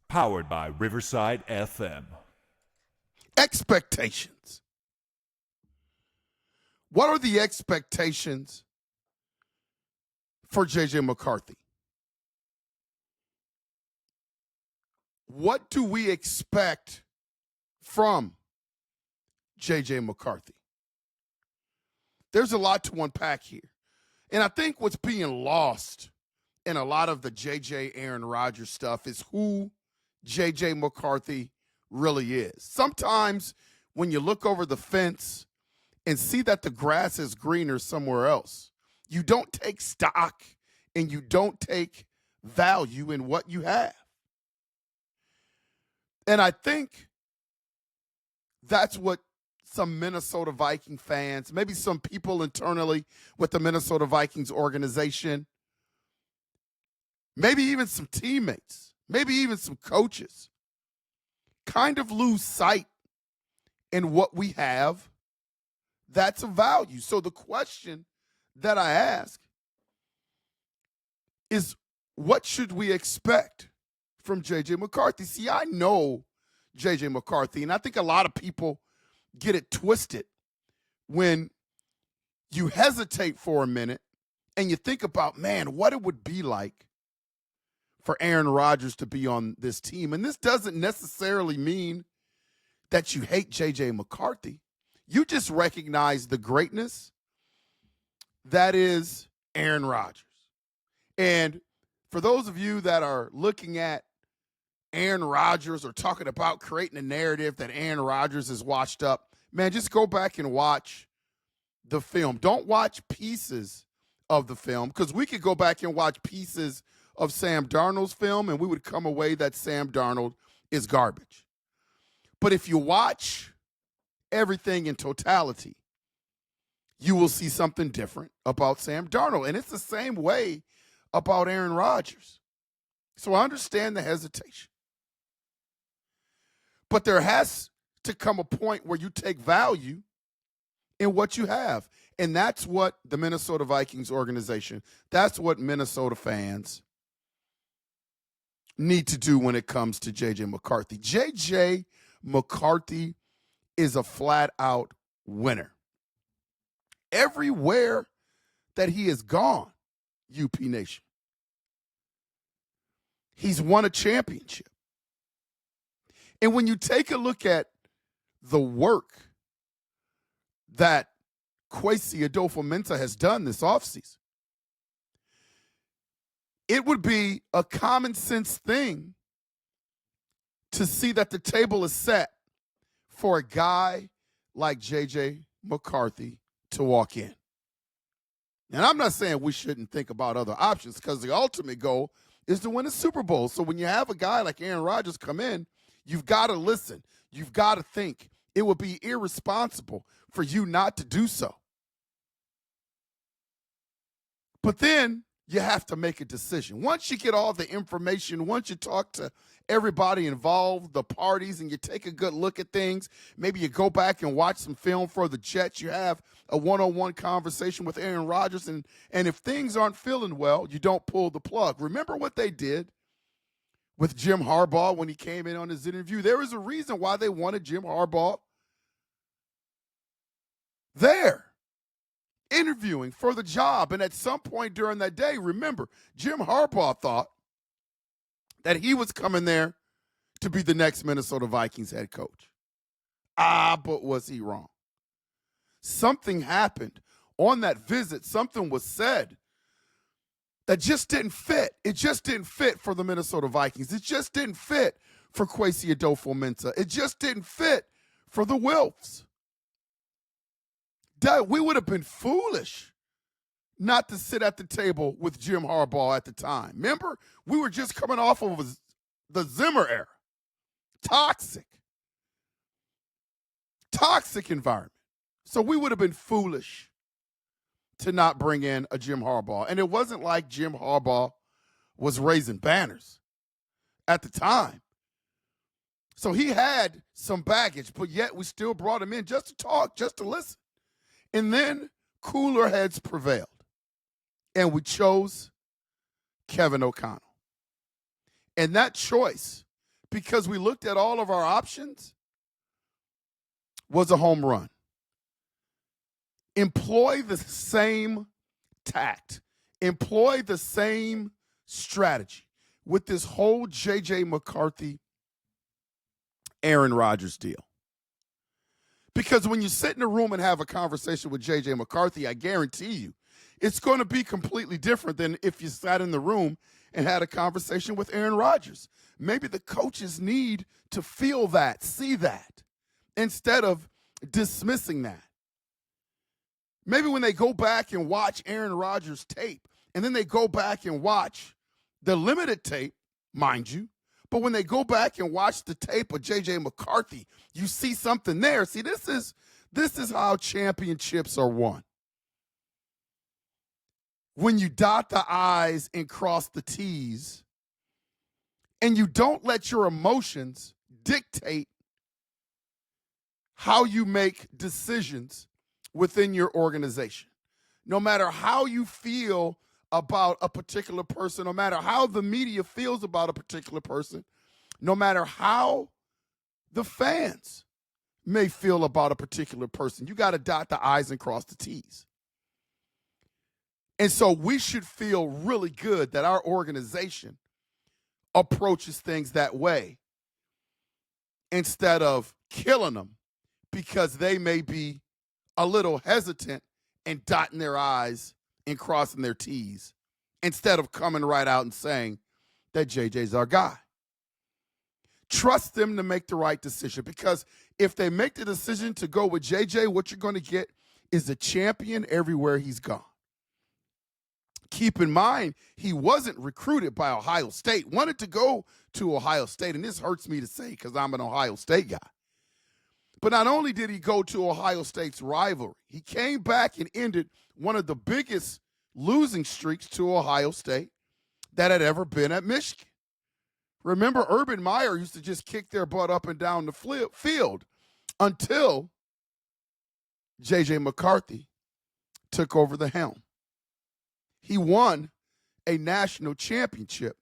Powered by Riverside FM. Expectations. What are the expectations for J.J. McCarthy? What do we expect from J.J. McCarthy? There's a lot to unpack here. And I think what's being lost in a lot of the J.J. Aaron Rodgers stuff is who J.J. McCarthy really is. Sometimes when you look over the fence and see that the grass is greener somewhere else, you don't take stock and you don't take value in what you have. And I think that's what some Minnesota Viking fans, maybe some people internally with the Minnesota Vikings organization, maybe even some teammates, maybe even some coaches, kind of lose sight in what we have that's of value. So the question that I ask is, what should we expect from J.J. McCarthy? See, I know J.J. McCarthy, and I think a lot of people get it twisted when you hesitate for a minute and you think about, man, what it would be like for Aaron Rodgers to be on this team. And this doesn't necessarily mean that you hate J.J. McCarthy. You just recognize the greatness that is Aaron Rodgers. And for those of you that are looking at Aaron Rodgers or talking about creating a narrative that Aaron Rodgers is washed up, man, just go back and watch the film. Don't watch pieces of the film, because we could go back and watch pieces of Sam Darnold's film and we would come away that Sam Darnold is garbage. But if you watch everything in totality, you will see something different about Sam Darnold. And it's the same way about Aaron Rodgers. So I understand the hesitation. But there has to come a point where you take value in what you have. And that's what the Minnesota Vikings organization, that's what Minnesota fans need to do when it comes to J.J. McCarthy. J.J. McCarthy is a flat-out winner. Everywhere that he has gone, UP Nation, he's won a championship. And when you take a look at the work that Kwesi adofo-mensah has done this offseason, it would be a common sense thing to see that the table is set for a guy like J.J. McCarthy to walk in. And I'm not saying we shouldn't think about other options, because the ultimate goal is to win a Super Bowl. So when you have a guy like Aaron Rodgers come in, you've got to listen. You've got to think. It would be irresponsible for you not to do so. But then you have to make a decision. Once you get all the information, once you talk to everybody involved, the parties, and you take a good look at things, maybe you go back and watch some film for the Jets, you have a one-on-one conversation with Aaron Rodgers, and if things aren't feeling well, you don't pull the plug. Remember what they did with Jim Harbaugh when he came in on his interview? There was a reason why they wanted Jim Harbaugh there, interviewing for the job. And at some point during that day, remember, Jim Harbaugh thought that he was coming there to be the next Minnesota Vikings head coach. But was he wrong? Something happened on that visit. Something was said that just didn't fit. It just didn't fit for the Minnesota Vikings. It just didn't fit for Kwesi adofo-mensah. It just didn't fit for the Wilfs. We would have been foolish not to sit at the table with Jim Harbaugh at the time. Remember, we were just coming off of the Zimmer era. Toxic environment. So we would have been foolish to not bring in a Jim Harbaugh. And it wasn't like Jim Harbaugh was raising banners at the time. So he had some baggage, but yet we still brought him in just to talk, just to listen. And then cooler heads prevailed, and we chose Kevin O'Connell. And that choice because we looked at all of our options, was a home run. Employ the same tact. Employ the same strategy with this whole J.J. McCarthy, Aaron Rodgers deal. Because when you sit in a room and have a conversation with J.J. McCarthy, I guarantee you, it's going to be completely different than if you sat in the room and had a conversation with Aaron Rodgers. Maybe the coaches need to feel that, see that, instead of dismissing that. Maybe when they go back and watch Aaron Rodgers' tape, and then they go back and watch the limited tape, mind you, but when they go back and watch the tape of J.J. McCarthy, you see something there. See, this is how championships are won. When you dot the I's and cross the T's, and you don't let your emotions dictate how you make decisions within your organization. No matter how you feel about a particular person, no matter how the media feels about a particular person, no matter how the fans may feel about a particular person, you got to dot the I's and cross the T's. And so we should feel really good that our organization approaches things that way instead of killing them because they may be a little hesitant and dotting their I's and crossing their T's instead of coming right out and saying that JJ's our guy. Trust them to make the right decision, because if they make the decision to go with JJ, what you're going to get is a champion everywhere he's gone. Keep in mind, he wasn't recruited by Ohio State, wanted to go to Ohio State, and this hurts me to say because I'm an Ohio State guy. But not only did he go to Ohio State's rivalry, he came back and ended one of the biggest losing streaks to Ohio State that had ever been at Michigan. Remember, Urban Meyer used to just kick their butt up and down the field until J.J. McCarthy took over the helm. He won a national championship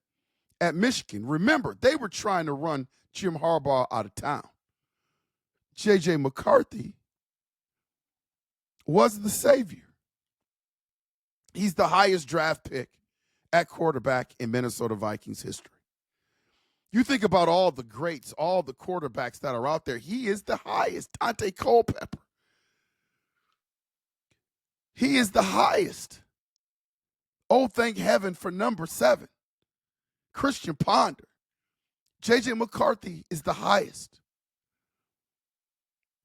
at Michigan. Remember, they were trying to run Jim Harbaugh out of town. J.J. McCarthy was the savior. He's the highest draft pick at quarterback in Minnesota Vikings history. You think about all the greats, all the quarterbacks that are out there. He is the highest. Dante Culpepper. He is the highest. Oh, thank heaven for number 7. Christian Ponder. J.J. McCarthy is the highest.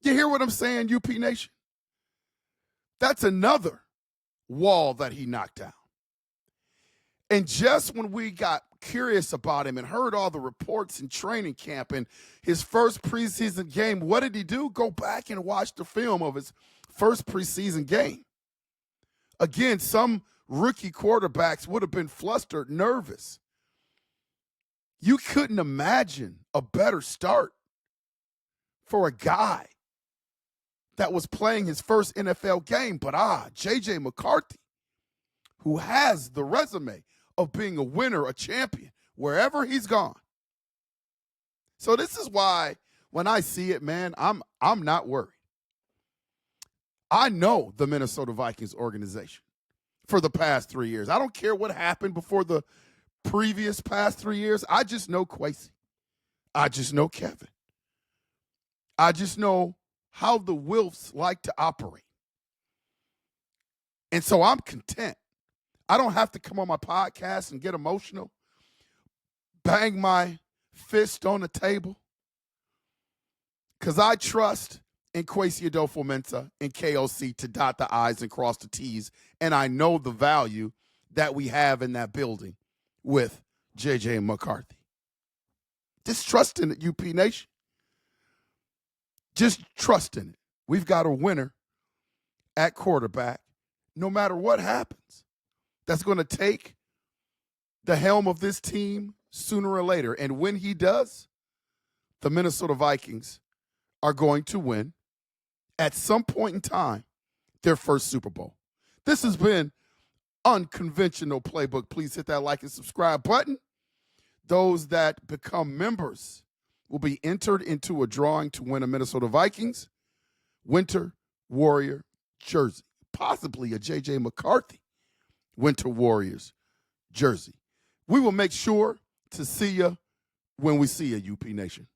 You hear what I'm saying, UP Nation? That's another wall that he knocked down. And just when we got curious about him and heard all the reports in training camp and his first preseason game, what did he do? Go back and watch the film of his first preseason game. Again, some rookie quarterbacks would have been flustered, nervous. You couldn't imagine a better start for a guy that was playing his first NFL game. But J.J. McCarthy, who has the resume of being a winner, a champion, wherever he's gone. So this is why when I see it, man, I'm not worried. I know the Minnesota Vikings organization for the past 3 years. I don't care what happened before the previous past 3 years. I just know Kwesi. I just know Kevin. I just know how the Wilfs like to operate. And so I'm content. I don't have to come on my podcast and get emotional, bang my fist on the table, because I trust in Kwesi Adofo-Mensah and KOC to dot the I's and cross the T's, and I know the value that we have in that building with J.J. McCarthy. Just trust in it, UP Nation. Just trust in it. We've got a winner at quarterback no matter what happens. That's going to take the helm of this team sooner or later. And when he does, the Minnesota Vikings are going to win at some point in time their first Super Bowl. This has been Unconventional Playbook. Please hit that like and subscribe button. Those that become members will be entered into a drawing to win a Minnesota Vikings Winter Warrior jersey, possibly a J.J. McCarthy Winter Warriors jersey. We will make sure to see you when we see you, UP Nation.